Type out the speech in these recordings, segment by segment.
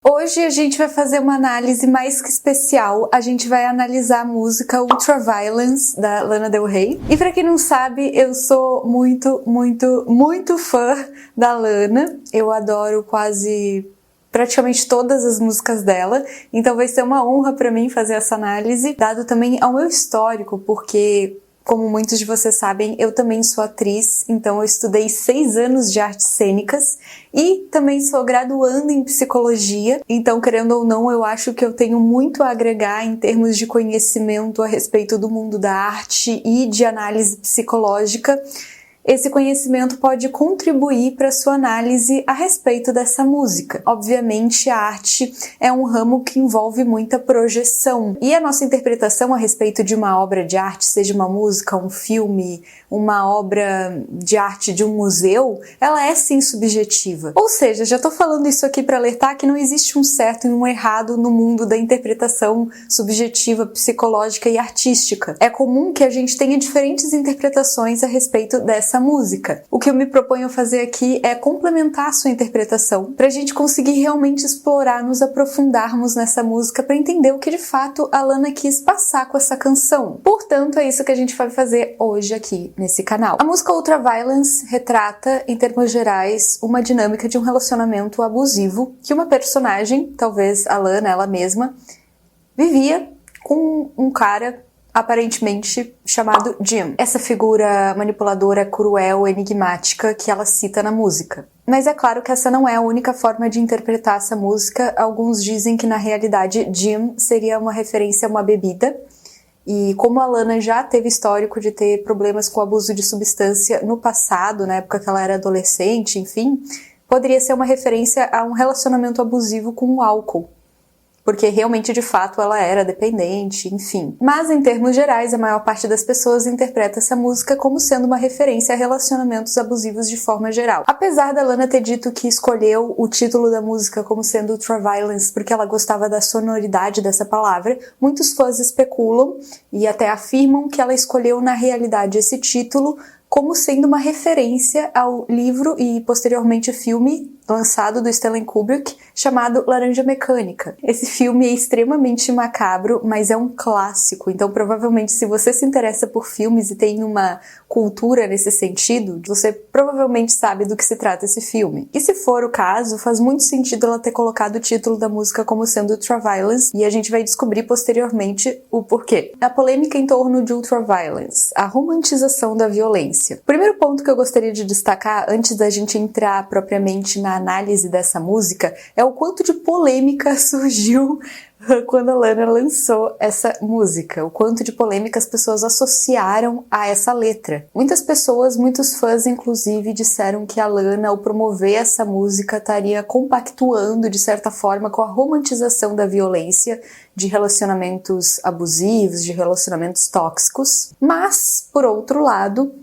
Hoje a gente vai fazer uma análise mais que especial. A gente vai analisar a música Ultraviolence, da Lana Del Rey. E pra quem não sabe, eu sou muito fã da Lana. Eu adoro praticamente todas as músicas dela, então vai ser uma honra pra mim fazer essa análise, dado também ao meu histórico, porque, como muitos de vocês sabem, eu também sou atriz, então eu estudei 6 anos de artes cênicas e também sou graduanda em psicologia, então, querendo ou não, eu acho que eu tenho muito a agregar em termos de conhecimento a respeito do mundo da arte e de análise psicológica. Esse conhecimento pode contribuir para a sua análise a respeito dessa música. Obviamente, a arte é um ramo que envolve muita projeção. E a nossa interpretação a respeito de uma obra de arte, seja uma música, um filme, uma obra de arte de um museu, ela é sim subjetiva. Ou seja, já estou falando isso aqui para alertar que não existe um certo e um errado no mundo da interpretação subjetiva, psicológica e artística. É comum que a gente tenha diferentes interpretações a respeito dessa música. O que eu me proponho fazer aqui é complementar a sua interpretação para a gente conseguir realmente explorar, nos aprofundarmos nessa música para entender o que de fato a Lana quis passar com essa canção. Portanto, é isso que a gente vai fazer hoje aqui nesse canal. A música Ultraviolence retrata, em termos gerais, uma dinâmica de um relacionamento abusivo que uma personagem, talvez a Lana ela mesma, vivia com um cara aparentemente chamado Jim. Essa figura manipuladora, cruel, enigmática que ela cita na música. Mas é claro que essa não é a única forma de interpretar essa música. Alguns dizem que na realidade Jim seria uma referência a uma bebida. E como a Lana já teve histórico de ter problemas com abuso de substância no passado, na época que ela era adolescente, enfim, poderia ser uma referência a um relacionamento abusivo com o álcool. Porque realmente, de fato, ela era dependente, enfim. Mas, em termos gerais, a maior parte das pessoas interpreta essa música como sendo uma referência a relacionamentos abusivos de forma geral. Apesar da Lana ter dito que escolheu o título da música como sendo Ultraviolence porque ela gostava da sonoridade dessa palavra, muitos fãs especulam e até afirmam que ela escolheu, na realidade, esse título como sendo uma referência ao livro e, posteriormente, filme lançado do Stanley Kubrick, chamado Laranja Mecânica. Esse filme é extremamente macabro, mas é um clássico, então provavelmente se você se interessa por filmes e tem uma cultura nesse sentido, você provavelmente sabe do que se trata esse filme. E se for o caso, faz muito sentido ela ter colocado o título da música como sendo Ultraviolence, e a gente vai descobrir posteriormente o porquê. A polêmica em torno de Ultraviolence, a romantização da violência. O primeiro ponto que eu gostaria de destacar, antes da gente entrar propriamente na análise dessa música, é o quanto de polêmica surgiu quando a Lana lançou essa música, o quanto de polêmica as pessoas associaram a essa letra. Muitas pessoas, muitos fãs inclusive, disseram que a Lana, ao promover essa música, estaria compactuando de certa forma com a romantização da violência, de relacionamentos abusivos, de relacionamentos tóxicos. Mas, por outro lado,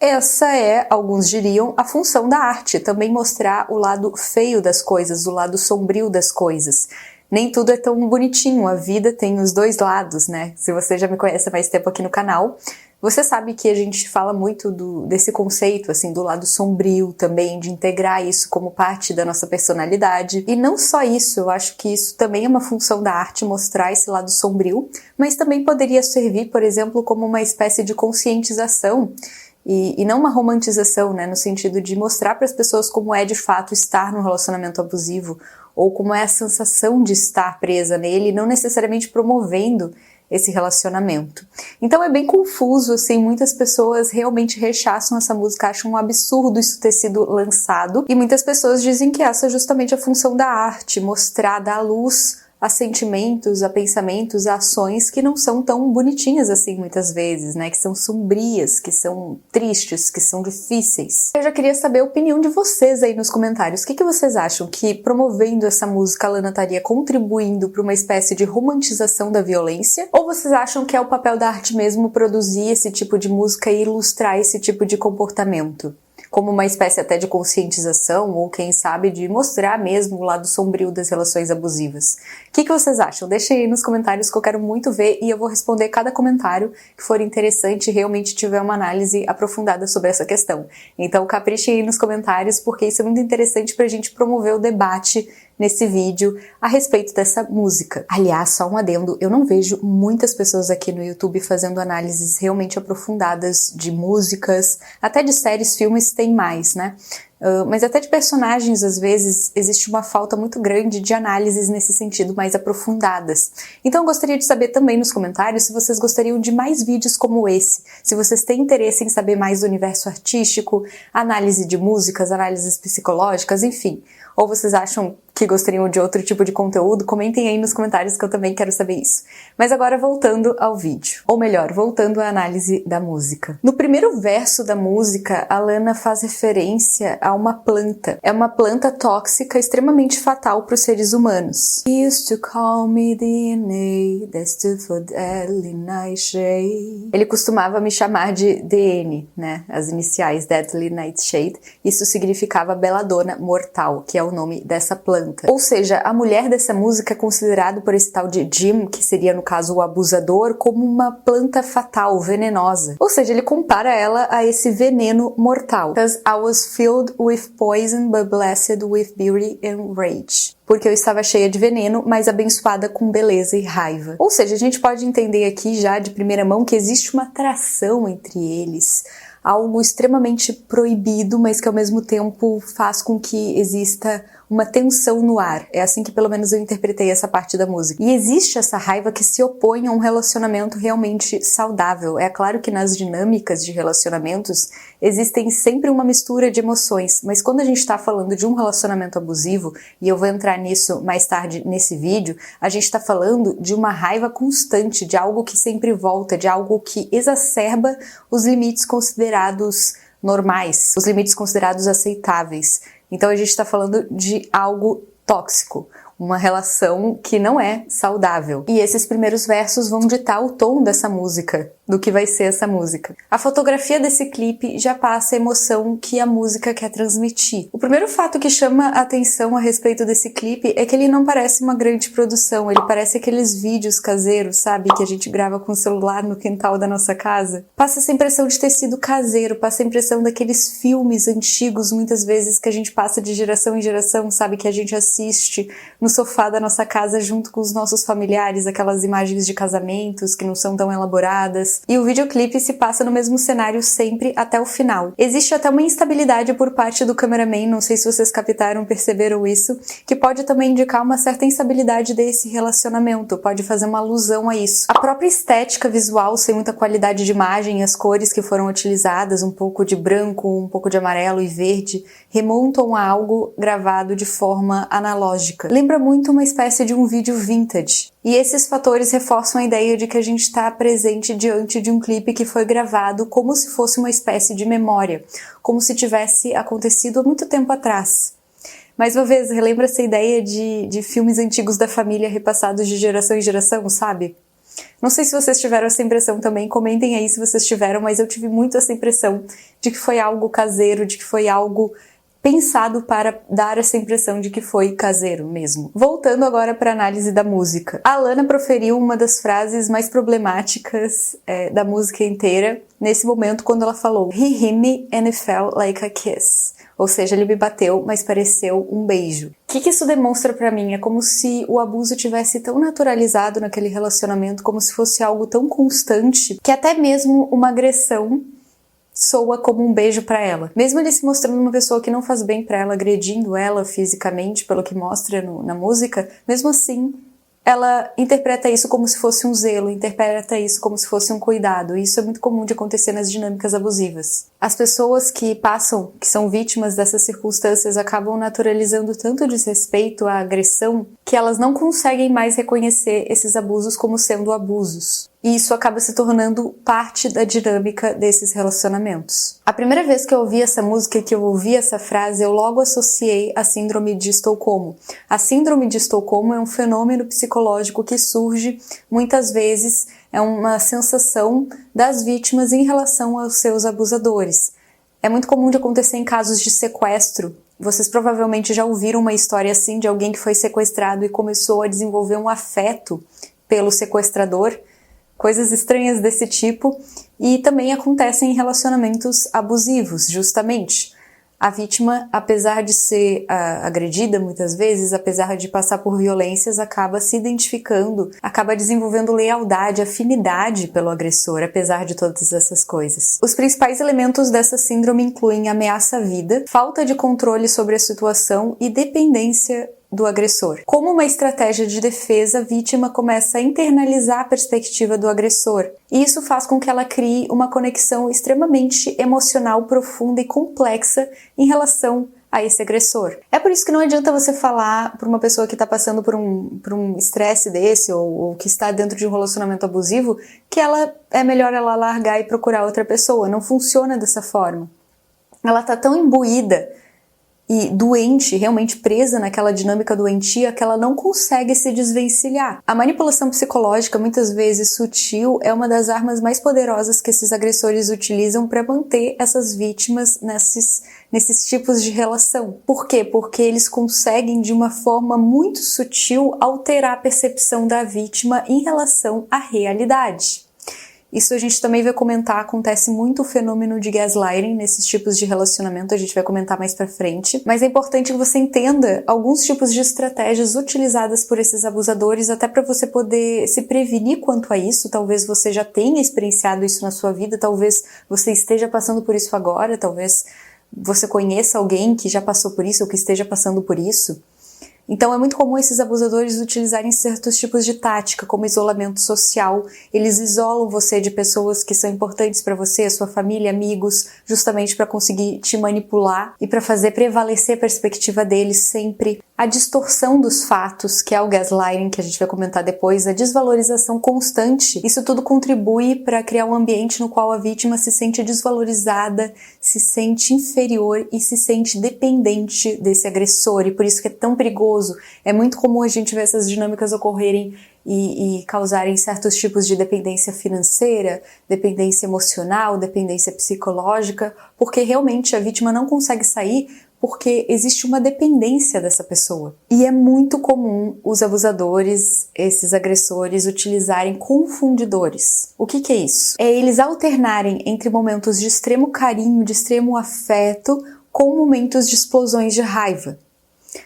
essa é, alguns diriam, a função da arte, também mostrar o lado feio das coisas, o lado sombrio das coisas. Nem tudo é tão bonitinho, a vida tem os dois lados, né? Se você já me conhece há mais tempo aqui no canal, você sabe que a gente fala muito desse conceito, assim, do lado sombrio também, de integrar isso como parte da nossa personalidade. E não só isso, eu acho que isso também é uma função da arte, mostrar esse lado sombrio, mas também poderia servir, por exemplo, como uma espécie de conscientização, e não uma romantização, né, no sentido de mostrar para as pessoas como é de fato estar num relacionamento abusivo, ou como é a sensação de estar presa nele, não necessariamente promovendo esse relacionamento. Então é bem confuso, assim, muitas pessoas realmente rechaçam essa música, acham um absurdo isso ter sido lançado, e muitas pessoas dizem que essa é justamente a função da arte, mostrar, dar luz a sentimentos, a pensamentos, a ações que não são tão bonitinhas assim muitas vezes, né? Que são sombrias, que são tristes, que são difíceis. Eu já queria saber a opinião de vocês aí nos comentários. O que vocês acham? Que promovendo essa música a Lana estaria contribuindo para uma espécie de romantização da violência? Ou vocês acham que é o papel da arte mesmo produzir esse tipo de música e ilustrar esse tipo de comportamento? Como uma espécie até de conscientização, ou quem sabe de mostrar mesmo o lado sombrio das relações abusivas. O que vocês acham? Deixem aí nos comentários que eu quero muito ver e eu vou responder cada comentário que for interessante e realmente tiver uma análise aprofundada sobre essa questão. Então caprichem aí nos comentários porque isso é muito interessante pra gente promover o debate nesse vídeo a respeito dessa música. Aliás, só um adendo, eu não vejo muitas pessoas aqui no YouTube fazendo análises realmente aprofundadas de músicas, até de séries, filmes tem mais, né? Mas até de personagens, às vezes, existe uma falta muito grande de análises nesse sentido mais aprofundadas. Então eu gostaria de saber também nos comentários se vocês gostariam de mais vídeos como esse, se vocês têm interesse em saber mais do universo artístico, análise de músicas, análises psicológicas, enfim. Ou vocês acham que gostariam de outro tipo de conteúdo? Comentem aí nos comentários que eu também quero saber isso. Mas agora voltando ao vídeo. Ou melhor, voltando à análise da música. No primeiro verso da música, a Lana faz referência a uma planta. É uma planta tóxica extremamente fatal para os seres humanos. He used to call me DNA, that stood for Deadly Nightshade. Ele costumava me chamar de DN, né? As iniciais Deadly Nightshade. Isso significava beladona mortal, que é o nome dessa planta. Ou seja, a mulher dessa música é considerada por esse tal de Jim, que seria no caso o abusador, como uma planta fatal, venenosa. Ou seja, ele compara ela a esse veneno mortal. Because I was filled with poison but blessed with beauty and rage. Porque eu estava cheia de veneno, mas abençoada com beleza e raiva. Ou seja, a gente pode entender aqui já de primeira mão que existe uma atração entre eles, algo extremamente proibido, mas que ao mesmo tempo faz com que exista uma tensão no ar. É assim que pelo menos eu interpretei essa parte da música. E existe essa raiva que se opõe a um relacionamento realmente saudável. É claro que nas dinâmicas de relacionamentos existem sempre uma mistura de emoções, mas quando a gente está falando de um relacionamento abusivo, e eu vou entrar nisso mais tarde nesse vídeo, a gente está falando de uma raiva constante, de algo que sempre volta, de algo que exacerba os limites considerados normais, os limites considerados aceitáveis. Então a gente está falando de algo tóxico, uma relação que não é saudável. E esses primeiros versos vão ditar o tom dessa música, do que vai ser essa música. A fotografia desse clipe já passa a emoção que a música quer transmitir. O primeiro fato que chama a atenção a respeito desse clipe é que ele não parece uma grande produção, ele parece aqueles vídeos caseiros, sabe, que a gente grava com o celular no quintal da nossa casa. Passa essa impressão de ter sido caseiro, passa a impressão daqueles filmes antigos, muitas vezes, que a gente passa de geração em geração, sabe, que a gente assiste no sofá da nossa casa junto com os nossos familiares, aquelas imagens de casamentos que não são tão elaboradas. E o videoclipe se passa no mesmo cenário sempre até o final. Existe até uma instabilidade por parte do cameraman, não sei se vocês captaram, perceberam isso, que pode também indicar uma certa instabilidade desse relacionamento, pode fazer uma alusão a isso. A própria estética visual, sem muita qualidade de imagem, as cores que foram utilizadas, um pouco de branco, um pouco de amarelo e verde, remontam a algo gravado de forma analógica. Lembra muito uma espécie de um vídeo vintage. E esses fatores reforçam a ideia de que a gente está presente diante de um clipe que foi gravado como se fosse uma espécie de memória, como se tivesse acontecido há muito tempo atrás. Mais uma vez, relembra essa ideia de filmes antigos da família repassados de geração em geração, sabe? Não sei se vocês tiveram essa impressão também, comentem aí se vocês tiveram, mas eu tive muito essa impressão de que foi algo caseiro, de que foi algo pensado para dar essa impressão de que foi caseiro mesmo. Voltando agora para a análise da música. A Lana proferiu uma das frases mais problemáticas da música inteira, nesse momento quando ela falou "He hit me and it felt like a kiss". Ou seja, ele me bateu, mas pareceu um beijo. O que isso demonstra pra mim? É como se o abuso tivesse tão naturalizado naquele relacionamento, como se fosse algo tão constante, que até mesmo uma agressão soa como um beijo pra ela. Mesmo ele se mostrando uma pessoa que não faz bem pra ela, agredindo ela fisicamente, pelo que mostra na música, mesmo assim, ela interpreta isso como se fosse um zelo, interpreta isso como se fosse um cuidado. E isso é muito comum de acontecer nas dinâmicas abusivas. As pessoas que passam, que são vítimas dessas circunstâncias, acabam naturalizando tanto o desrespeito, a agressão, que elas não conseguem mais reconhecer esses abusos como sendo abusos. E isso acaba se tornando parte da dinâmica desses relacionamentos. A primeira vez que eu ouvi essa música, que eu ouvi essa frase, eu logo associei a síndrome de Estocolmo. A síndrome de Estocolmo é um fenômeno psicológico que surge, muitas vezes, é uma sensação das vítimas em relação aos seus abusadores. É muito comum de acontecer em casos de sequestro. Vocês provavelmente já ouviram uma história assim de alguém que foi sequestrado e começou a desenvolver um afeto pelo sequestrador, coisas estranhas desse tipo, e também acontecem em relacionamentos abusivos, justamente. A vítima, apesar de ser agredida muitas vezes, apesar de passar por violências, acaba se identificando, acaba desenvolvendo lealdade, afinidade pelo agressor, apesar de todas essas coisas. Os principais elementos dessa síndrome incluem ameaça à vida, falta de controle sobre a situação e dependência do agressor. Como uma estratégia de defesa, a vítima começa a internalizar a perspectiva do agressor, e isso faz com que ela crie uma conexão extremamente emocional, profunda e complexa em relação a esse agressor. É por isso que não adianta você falar para uma pessoa que está passando por um estresse desse ou que está dentro de um relacionamento abusivo que é melhor ela largar e procurar outra pessoa. Não funciona dessa forma. Ela está tão imbuída e doente, realmente presa naquela dinâmica doentia, que ela não consegue se desvencilhar. A manipulação psicológica, muitas vezes sutil, é uma das armas mais poderosas que esses agressores utilizam para manter essas vítimas nesses tipos de relação. Por quê? Porque eles conseguem, de uma forma muito sutil, alterar a percepção da vítima em relação à realidade. Isso a gente também vai comentar, acontece muito o fenômeno de gaslighting nesses tipos de relacionamento, a gente vai comentar mais pra frente, mas é importante que você entenda alguns tipos de estratégias utilizadas por esses abusadores, até para você poder se prevenir quanto a isso. Talvez você já tenha experienciado isso na sua vida, talvez você esteja passando por isso agora, talvez você conheça alguém que já passou por isso ou que esteja passando por isso. Então é muito comum esses abusadores utilizarem certos tipos de tática, como isolamento social. Eles isolam você de pessoas que são importantes para você, a sua família, amigos, justamente para conseguir te manipular e para fazer prevalecer a perspectiva deles sempre. A distorção dos fatos, que é o gaslighting, que a gente vai comentar depois, a desvalorização constante. Isso tudo contribui para criar um ambiente no qual a vítima se sente desvalorizada, se sente inferior e se sente dependente desse agressor, e por isso que é tão perigoso. É muito comum a gente ver essas dinâmicas ocorrerem e causarem certos tipos de dependência financeira, dependência emocional, dependência psicológica, porque realmente a vítima não consegue sair porque existe uma dependência dessa pessoa. E é muito comum os abusadores, esses agressores, utilizarem confundidores. O que é isso? É eles alternarem entre momentos de extremo carinho, de extremo afeto, com momentos de explosões de raiva.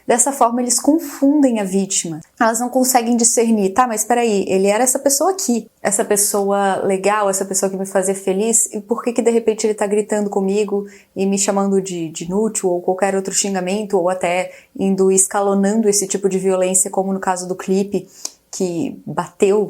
Dessa forma, eles confundem a vítima. Elas não conseguem discernir, tá, mas peraí, ele era essa pessoa aqui, essa pessoa legal, essa pessoa que me fazia feliz, e por que de repente ele tá gritando comigo e me chamando de inútil ou qualquer outro xingamento, ou até escalonando esse tipo de violência, como no caso do clipe, que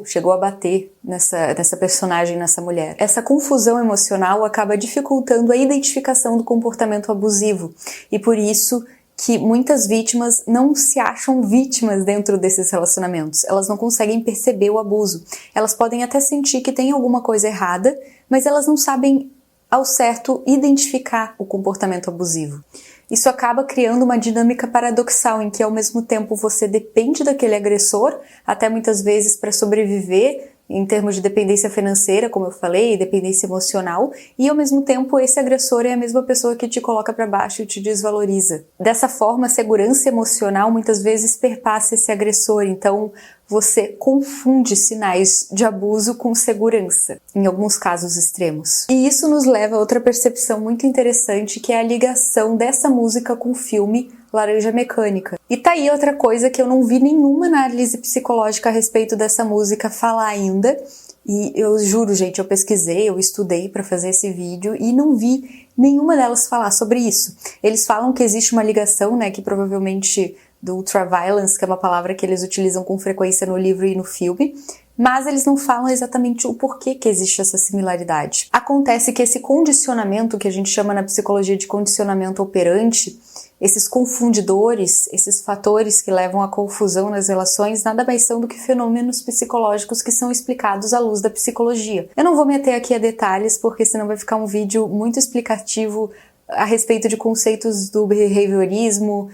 chegou a bater nessa personagem, nessa mulher. Essa confusão emocional acaba dificultando a identificação do comportamento abusivo, e por isso que muitas vítimas não se acham vítimas dentro desses relacionamentos. Elas não conseguem perceber o abuso. Elas podem até sentir que tem alguma coisa errada, mas elas não sabem ao certo identificar o comportamento abusivo. Isso acaba criando uma dinâmica paradoxal em que ao mesmo tempo você depende daquele agressor, até muitas vezes para sobreviver, em termos de dependência financeira, como eu falei, dependência emocional, e ao mesmo tempo esse agressor é a mesma pessoa que te coloca para baixo e te desvaloriza. Dessa forma, a segurança emocional muitas vezes perpassa esse agressor, então você confunde sinais de abuso com segurança, em alguns casos extremos. E isso nos leva a outra percepção muito interessante, que é a ligação dessa música com o filme Laranja Mecânica. E tá aí outra coisa que eu não vi nenhuma análise psicológica a respeito dessa música falar ainda, e eu juro, gente, eu pesquisei, eu estudei pra fazer esse vídeo e não vi nenhuma delas falar sobre isso. Eles falam que existe uma ligação, né, que provavelmente do ultraviolence, que é uma palavra que eles utilizam com frequência no livro e no filme, mas eles não falam exatamente o porquê que existe essa similaridade. Acontece que esse condicionamento, que a gente chama na psicologia de condicionamento operante, esses confundidores, esses fatores que levam à confusão nas relações, nada mais são do que fenômenos psicológicos que são explicados à luz da psicologia. Eu não vou me ater aqui a detalhes, porque senão vai ficar um vídeo muito explicativo a respeito de conceitos do behaviorismo,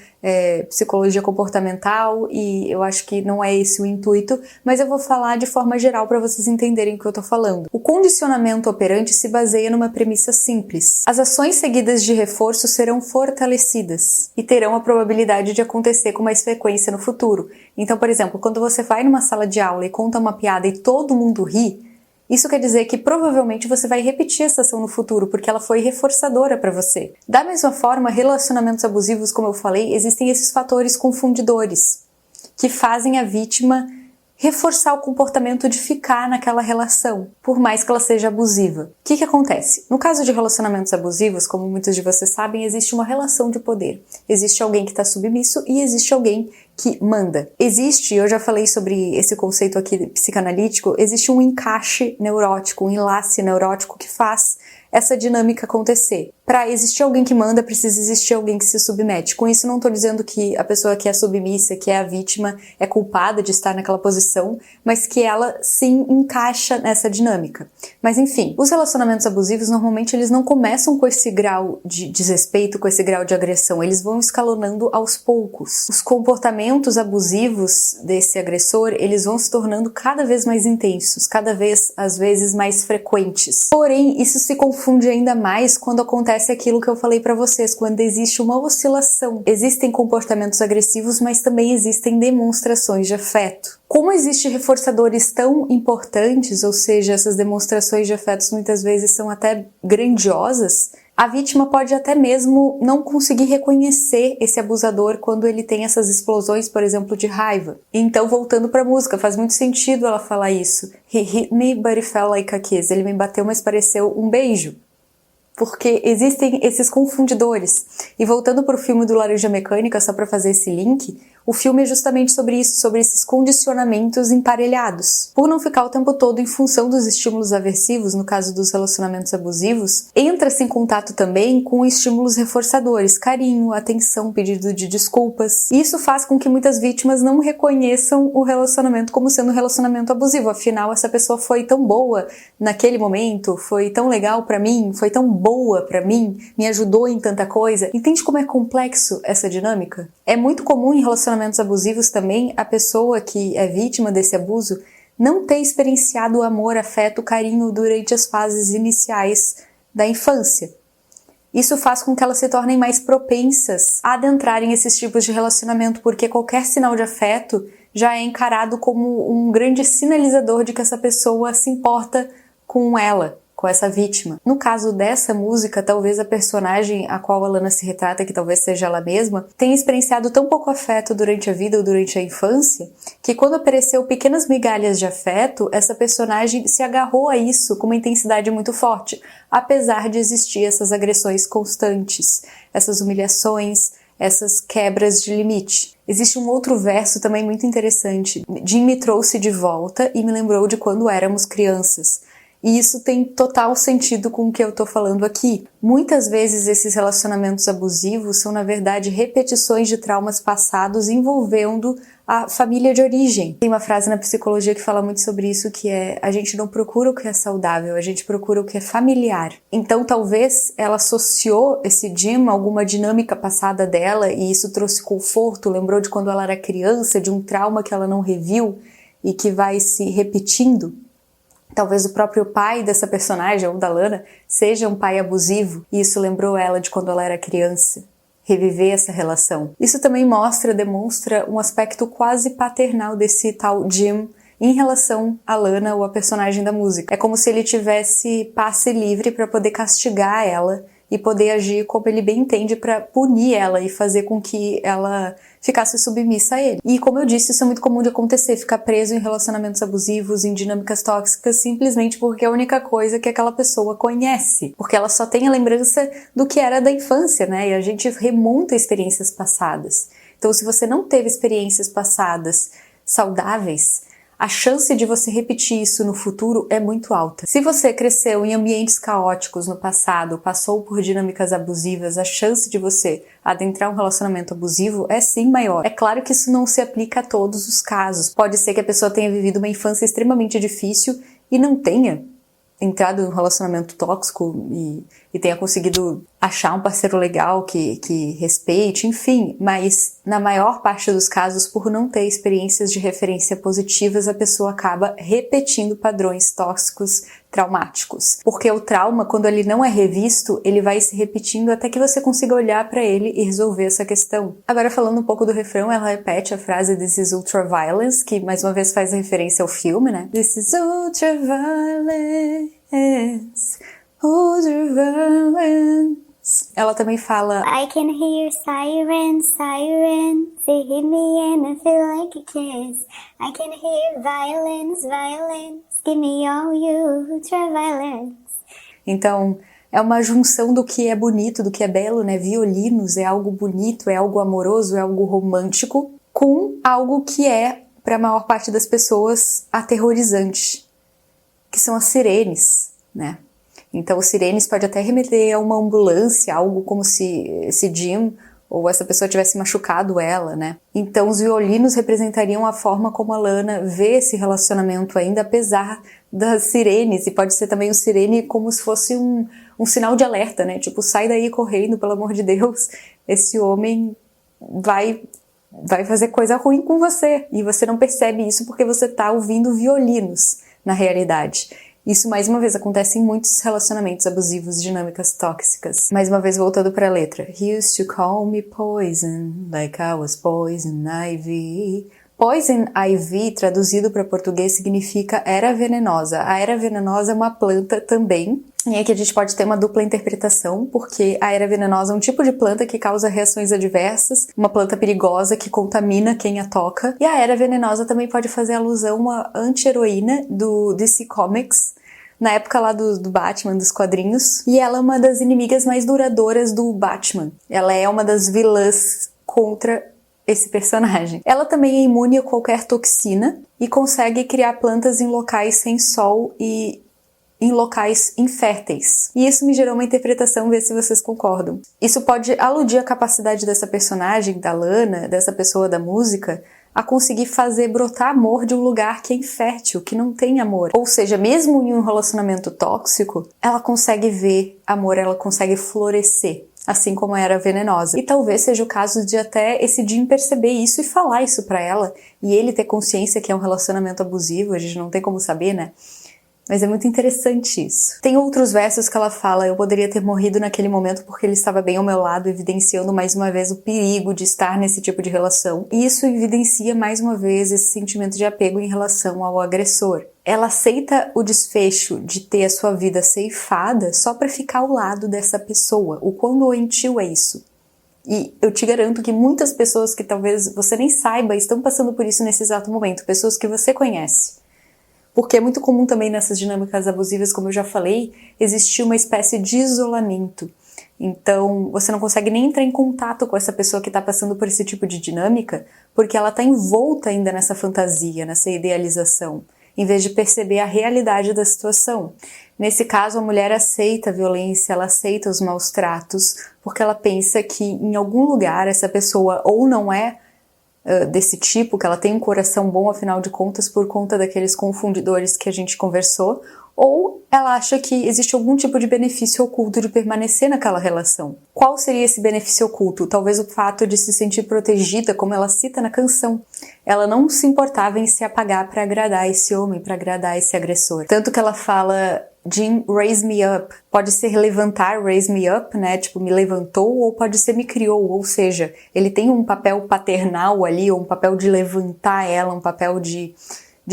psicologia comportamental, e eu acho que não é esse o intuito, mas eu vou falar de forma geral para vocês entenderem o que eu tô falando. O condicionamento operante se baseia numa premissa simples. As ações seguidas de reforço serão fortalecidas e terão a probabilidade de acontecer com mais frequência no futuro. Então, por exemplo, quando você vai numa sala de aula e conta uma piada e todo mundo ri, Isso quer dizer que provavelmente você vai repetir essa ação no futuro, porque ela foi reforçadora para você. Da mesma forma, relacionamentos abusivos, como eu falei, existem esses fatores confundidores, que fazem a vítima reforçar o comportamento de ficar naquela relação, por mais que ela seja abusiva. O que acontece? No caso de relacionamentos abusivos, como muitos de vocês sabem, existe uma relação de poder. Existe alguém que está submisso e existe alguém que manda. Existe, eu já falei sobre esse conceito aqui psicanalítico, existe um encaixe neurótico, um enlace neurótico que faz essa dinâmica acontecer. Para existir alguém que manda, precisa existir alguém que se submete. Com isso, não estou dizendo que a pessoa que é submissa, que é a vítima, é culpada de estar naquela posição, mas que ela sim encaixa nessa dinâmica. Mas enfim, os relacionamentos abusivos, normalmente, eles não começam com esse grau de desrespeito, com esse grau de agressão. Eles vão escalonando aos poucos. Os comportamentos abusivos desse agressor, eles vão se tornando cada vez mais intensos, cada vez, às vezes, mais frequentes. Porém, isso se confunde ainda mais quando acontece aquilo que eu falei pra vocês, quando existe uma oscilação. Existem comportamentos agressivos, mas também existem demonstrações de afeto. Como existem reforçadores tão importantes, ou seja, essas demonstrações de afetos muitas vezes são até grandiosas, a vítima pode até mesmo não conseguir reconhecer esse abusador quando ele tem essas explosões, por exemplo, de raiva. Então, voltando pra música, faz muito sentido ela falar isso. He hit me, but it felt like a kiss. Ele me bateu, mas pareceu um beijo. Porque existem esses confundidores. E voltando para o filme do Laranja Mecânica, só para fazer esse link, o filme é justamente sobre isso, sobre esses condicionamentos emparelhados. Por não ficar o tempo todo em função dos estímulos aversivos, no caso dos relacionamentos abusivos, entra-se em contato também com estímulos reforçadores, carinho, atenção, pedido de desculpas. E isso faz com que muitas vítimas não reconheçam o relacionamento como sendo um relacionamento abusivo. Afinal, essa pessoa foi tão boa naquele momento, foi tão legal pra mim, foi tão boa pra mim, me ajudou em tanta coisa. Entende como é complexo essa dinâmica? É muito comum em relacionamentos abusivos também a pessoa que é vítima desse abuso não ter experienciado o amor, afeto, carinho durante as fases iniciais da infância. Isso faz com que elas se tornem mais propensas a adentrarem esses tipos de relacionamento, porque qualquer sinal de afeto já é encarado como um grande sinalizador de que essa pessoa se importa com ela, com essa vítima. No caso dessa música, talvez a personagem a qual a Lana se retrata, que talvez seja ela mesma, tenha experienciado tão pouco afeto durante a vida ou durante a infância, que quando apareceu pequenas migalhas de afeto, essa personagem se agarrou a isso com uma intensidade muito forte, apesar de existir essas agressões constantes, essas humilhações, essas quebras de limite. Existe um outro verso também muito interessante. Jim me trouxe de volta e me lembrou de quando éramos crianças. E isso tem total sentido com o que eu tô falando aqui. Muitas vezes esses relacionamentos abusivos são, na verdade, repetições de traumas passados envolvendo a família de origem. Tem uma frase na psicologia que fala muito sobre isso, que é: a gente não procura o que é saudável, a gente procura o que é familiar. Então, talvez ela associou esse Jim a alguma dinâmica passada dela e isso trouxe conforto, lembrou de quando ela era criança, de um trauma que ela não reviu e que vai se repetindo. Talvez o próprio pai dessa personagem, ou da Lana, seja um pai abusivo, e isso lembrou ela de quando ela era criança. Reviver essa relação. Isso também demonstra um aspecto quase paternal desse tal Jim em relação a Lana, ou a personagem da música. É como se ele tivesse passe livre para poder castigar ela e poder agir como ele bem entende para punir ela e fazer com que ela ficasse submissa a ele. E como eu disse, isso é muito comum de acontecer, ficar preso em relacionamentos abusivos, em dinâmicas tóxicas, simplesmente porque é a única coisa que aquela pessoa conhece. Porque ela só tem a lembrança do que era da infância, né? E a gente remonta experiências passadas. Então, se você não teve experiências passadas saudáveis, a chance de você repetir isso no futuro é muito alta. Se você cresceu em ambientes caóticos no passado, passou por dinâmicas abusivas, a chance de você adentrar um relacionamento abusivo é sim maior. É claro que isso não se aplica a todos os casos. Pode ser que a pessoa tenha vivido uma infância extremamente difícil e não tenha entrado em um relacionamento tóxico e tenha conseguido achar um parceiro legal que respeite, enfim, mas na maior parte dos casos, por não ter experiências de referência positivas, a pessoa acaba repetindo padrões tóxicos, traumáticos. Porque o trauma, quando ele não é revisto, ele vai se repetindo até que você consiga olhar pra ele e resolver essa questão. Agora, falando um pouco do refrão, ela repete a frase "This is ultraviolence", que mais uma vez faz referência ao filme, né? This is ultraviolence, ultraviolence. Ela também fala I can hear sirens, sirens, they hit me and I feel like a kiss. I can hear violence, violence, give me all you, ultraviolence. Então, é uma junção do que é bonito, do que é belo, né? Violinos é algo bonito, é algo amoroso, é algo romântico, com algo que é, para a maior parte das pessoas, aterrorizante, que são as sirenes, né? Então, sirenes pode até remeter a uma ambulância, algo como se esse Jim ou essa pessoa tivesse machucado ela, né? Então, os violinos representariam a forma como a Lana vê esse relacionamento ainda, apesar das sirenes, e pode ser também um sirene como se fosse um sinal de alerta, né? Tipo, sai daí correndo, pelo amor de Deus, esse homem vai fazer coisa ruim com você, e você não percebe isso porque você tá ouvindo violinos na realidade. Isso, mais uma vez, acontece em muitos relacionamentos abusivos, dinâmicas tóxicas. Mais uma vez, voltando para a letra. He used to call me poison, like I was poison ivy. Poison ivy, traduzido para português, significa era venenosa. A era venenosa é uma planta também. E aqui a gente pode ter uma dupla interpretação, porque a era venenosa é um tipo de planta que causa reações adversas, uma planta perigosa que contamina quem a toca. E a era venenosa também pode fazer alusão a uma anti-heroína do DC Comics, na época lá do Batman, dos quadrinhos. E ela é uma das inimigas mais duradouras do Batman. Ela é uma das vilãs contra esse personagem. Ela também é imune a qualquer toxina e consegue criar plantas em locais sem sol e em locais inférteis. E isso me gerou uma interpretação, ver se vocês concordam. Isso pode aludir à capacidade dessa personagem, da Lana, dessa pessoa da música, a conseguir fazer brotar amor de um lugar que é infértil, que não tem amor. Ou seja, mesmo em um relacionamento tóxico, ela consegue ver amor, ela consegue florescer, assim como era venenosa. E talvez seja o caso de até esse Jim perceber isso e falar isso pra ela, e ele ter consciência que é um relacionamento abusivo, a gente não tem como saber, né? Mas é muito interessante isso. Tem outros versos que ela fala: eu poderia ter morrido naquele momento porque ele estava bem ao meu lado, evidenciando mais uma vez o perigo de estar nesse tipo de relação. E isso evidencia mais uma vez esse sentimento de apego em relação ao agressor. Ela aceita o desfecho de ter a sua vida ceifada só para ficar ao lado dessa pessoa. O quão doentio é isso? E eu te garanto que muitas pessoas que talvez você nem saiba estão passando por isso nesse exato momento. Pessoas que você conhece. Porque é muito comum também nessas dinâmicas abusivas, como eu já falei, existir uma espécie de isolamento. Então, você não consegue nem entrar em contato com essa pessoa que está passando por esse tipo de dinâmica, porque ela está envolta ainda nessa fantasia, nessa idealização, em vez de perceber a realidade da situação. Nesse caso, a mulher aceita a violência, ela aceita os maus tratos, porque ela pensa que em algum lugar essa pessoa ou não é desse tipo, que ela tem um coração bom, afinal de contas, por conta daqueles confundidores que a gente conversou, ou ela acha que existe algum tipo de benefício oculto de permanecer naquela relação. Qual seria esse benefício oculto? Talvez o fato de se sentir protegida, como ela cita na canção. Ela não se importava em se apagar para agradar esse homem, para agradar esse agressor. Tanto que ela fala: Jim, raise me up. Pode ser levantar, raise me up, né? Tipo, me levantou, ou pode ser me criou. Ou seja, ele tem um papel paternal ali, ou um papel de levantar ela, um papel de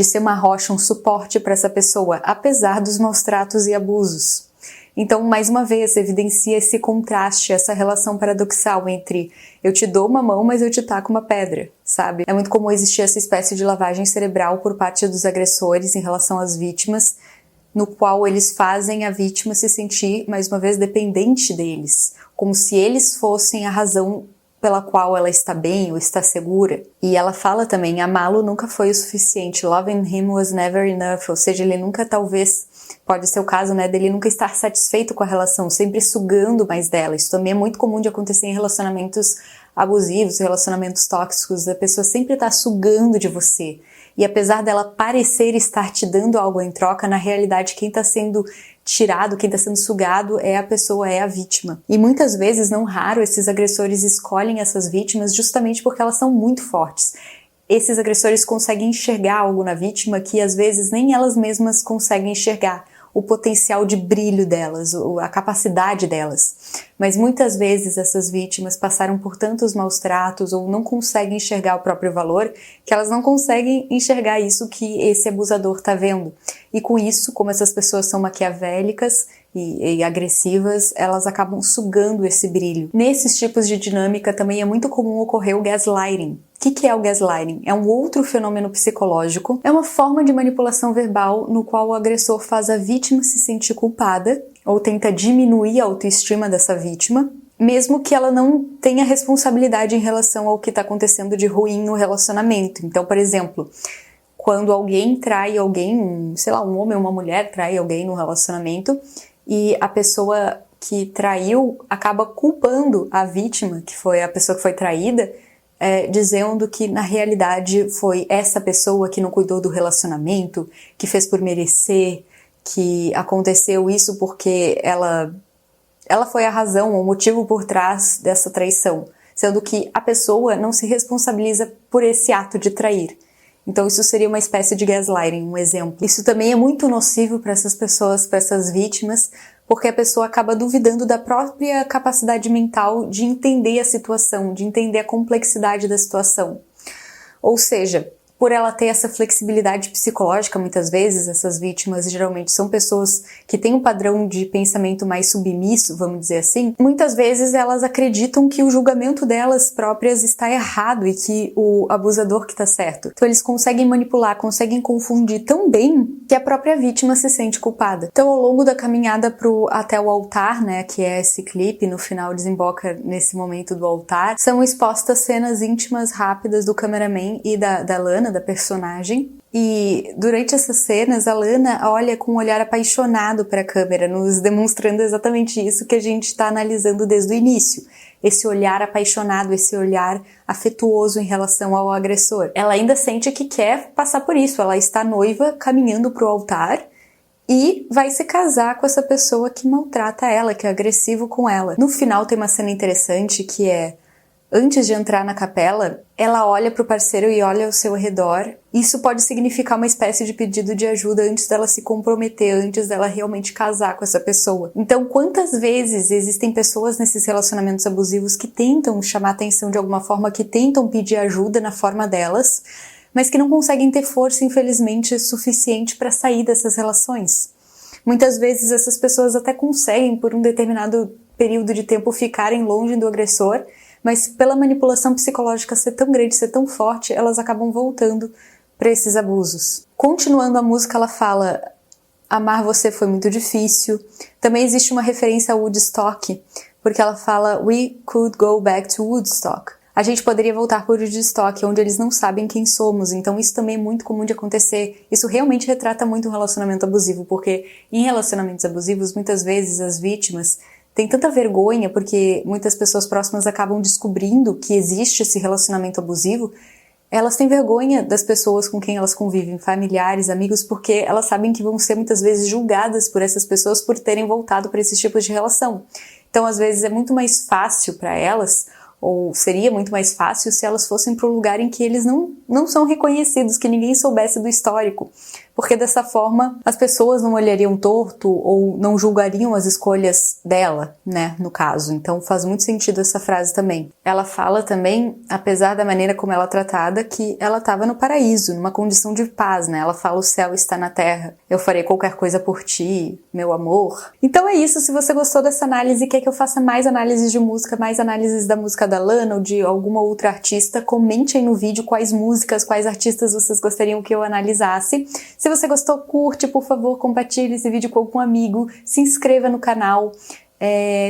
ser uma rocha, um suporte para essa pessoa, apesar dos maus tratos e abusos. Então, mais uma vez, evidencia esse contraste, essa relação paradoxal entre eu te dou uma mão, mas eu te taco uma pedra, sabe? É muito comum existir essa espécie de lavagem cerebral por parte dos agressores em relação às vítimas, no qual eles fazem a vítima se sentir, mais uma vez, dependente deles, como se eles fossem a razão pela qual ela está bem ou está segura. E ela fala também: amá-lo nunca foi o suficiente, loving him was never enough, ou seja, ele nunca, talvez, pode ser o caso, né, dele nunca estar satisfeito com a relação, sempre sugando mais dela. Isso também é muito comum de acontecer em relacionamentos abusivos, relacionamentos tóxicos, a pessoa sempre está sugando de você. E apesar dela parecer estar te dando algo em troca, na realidade quem está sendo tirado, quem está sendo sugado é a pessoa, é a vítima. E muitas vezes, não raro, esses agressores escolhem essas vítimas justamente porque elas são muito fortes. Esses agressores conseguem enxergar algo na vítima que às vezes nem elas mesmas conseguem enxergar. O potencial de brilho delas, a capacidade delas. Mas muitas vezes essas vítimas passaram por tantos maus tratos ou não conseguem enxergar o próprio valor que elas não conseguem enxergar isso que esse abusador está vendo. E com isso, como essas pessoas são maquiavélicas e agressivas, elas acabam sugando esse brilho. Nesses tipos de dinâmica também é muito comum ocorrer o gaslighting. O que é o gaslighting? É um outro fenômeno psicológico, é uma forma de manipulação verbal no qual o agressor faz a vítima se sentir culpada ou tenta diminuir a autoestima dessa vítima, mesmo que ela não tenha responsabilidade em relação ao que está acontecendo de ruim no relacionamento. Então, por exemplo, quando alguém trai alguém, sei lá, um homem ou uma mulher trai alguém no relacionamento e a pessoa que traiu acaba culpando a vítima, que foi a pessoa que foi traída, dizendo que na realidade foi essa pessoa que não cuidou do relacionamento, que fez por merecer, que aconteceu isso porque ela foi a razão ou o motivo por trás dessa traição, sendo que a pessoa não se responsabiliza por esse ato de trair. Então isso seria uma espécie de gaslighting, um exemplo. Isso também é muito nocivo para essas pessoas, para essas vítimas, porque a pessoa acaba duvidando da própria capacidade mental de entender a situação, de entender a complexidade da situação. Ou seja, por ela ter essa flexibilidade psicológica, muitas vezes, essas vítimas geralmente são pessoas que têm um padrão de pensamento mais submisso, vamos dizer assim, muitas vezes elas acreditam que o julgamento delas próprias está errado e que o abusador que está certo. Então eles conseguem manipular, conseguem confundir tão bem que a própria vítima se sente culpada. Então ao longo da caminhada até o altar, né, que é esse clipe, no final desemboca nesse momento do altar, são expostas cenas íntimas rápidas do cameraman e da Lana, da personagem, e durante essas cenas a Lana olha com um olhar apaixonado para a câmera, nos demonstrando exatamente isso que a gente está analisando desde o início, esse olhar apaixonado, esse olhar afetuoso em relação ao agressor. Ela ainda sente que quer passar por isso, ela está noiva, caminhando para o altar e vai se casar com essa pessoa que maltrata ela, que é agressivo com ela. No final tem uma cena interessante que é, antes de entrar na capela, ela olha pro parceiro e olha ao seu redor. Isso pode significar uma espécie de pedido de ajuda antes dela se comprometer, antes dela realmente casar com essa pessoa. Então, quantas vezes existem pessoas nesses relacionamentos abusivos que tentam chamar atenção de alguma forma, que tentam pedir ajuda na forma delas, mas que não conseguem ter força, infelizmente, suficiente para sair dessas relações. Muitas vezes essas pessoas até conseguem, por um determinado período de tempo, ficarem longe do agressor, mas pela manipulação psicológica ser tão grande, ser tão forte, elas acabam voltando para esses abusos. Continuando a música, ela fala: amar você foi muito difícil. Também existe uma referência a Woodstock, porque ela fala: we could go back to Woodstock. A gente poderia voltar para Woodstock, onde eles não sabem quem somos. Então isso também é muito comum de acontecer. Isso realmente retrata muito um relacionamento abusivo, porque em relacionamentos abusivos, muitas vezes as vítimas tem tanta vergonha, porque muitas pessoas próximas acabam descobrindo que existe esse relacionamento abusivo, elas têm vergonha das pessoas com quem elas convivem, familiares, amigos, porque elas sabem que vão ser muitas vezes julgadas por essas pessoas por terem voltado para esses tipos de relação. Então, às vezes, é muito mais fácil para elas, ou seria muito mais fácil se elas fossem para um lugar em que eles não são reconhecidos, que ninguém soubesse do histórico. Porque dessa forma as pessoas não olhariam torto ou não julgariam as escolhas dela, né, no caso. Então faz muito sentido essa frase também. Ela fala também, apesar da maneira como ela é tratada, que ela estava no paraíso, numa condição de paz, né? Ela fala: o céu está na terra, eu farei qualquer coisa por ti, meu amor. Então é isso. Se você gostou dessa análise e quer que eu faça mais análises de música, mais análises da música da Lana ou de alguma outra artista, comente aí no vídeo quais músicas, quais artistas vocês gostariam que eu analisasse. Se você gostou, curte, por favor, compartilhe esse vídeo com algum amigo, se inscreva no canal.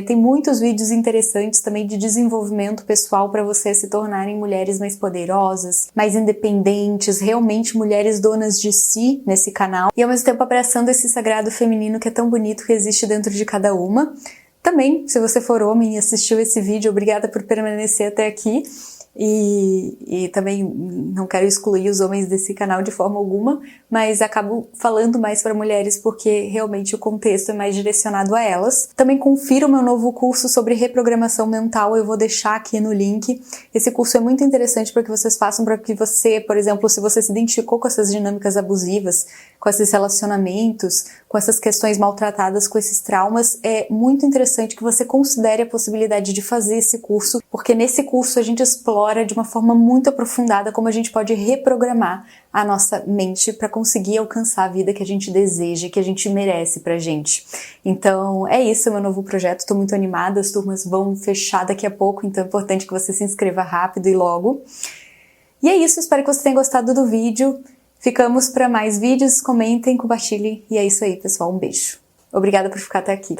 Tem muitos vídeos interessantes também de desenvolvimento pessoal para vocês se tornarem mulheres mais poderosas, mais independentes, realmente mulheres donas de si nesse canal. E ao mesmo tempo abraçando esse sagrado feminino que é tão bonito que existe dentro de cada uma. Também, se você for homem e assistiu esse vídeo, obrigada por permanecer até aqui. E também não quero excluir os homens desse canal de forma alguma, mas acabo falando mais para mulheres porque realmente o contexto é mais direcionado a elas. Também confira o meu novo curso sobre reprogramação mental, eu vou deixar aqui no link. Esse curso é muito interessante para que vocês façam, para que você, por exemplo, se você se identificou com essas dinâmicas abusivas, com esses relacionamentos, com essas questões maltratadas, com esses traumas, é muito interessante que você considere a possibilidade de fazer esse curso, porque nesse curso a gente explora de uma forma muito aprofundada como a gente pode reprogramar a nossa mente para conseguir alcançar a vida que a gente deseja, que a gente merece pra gente. Então é isso, meu novo projeto, tô muito animada, as turmas vão fechar daqui a pouco, então é importante que você se inscreva rápido e logo. E é isso, espero que você tenha gostado do vídeo. Ficamos para mais vídeos, comentem, compartilhem, e é isso aí, pessoal, um beijo. Obrigada por ficar até aqui.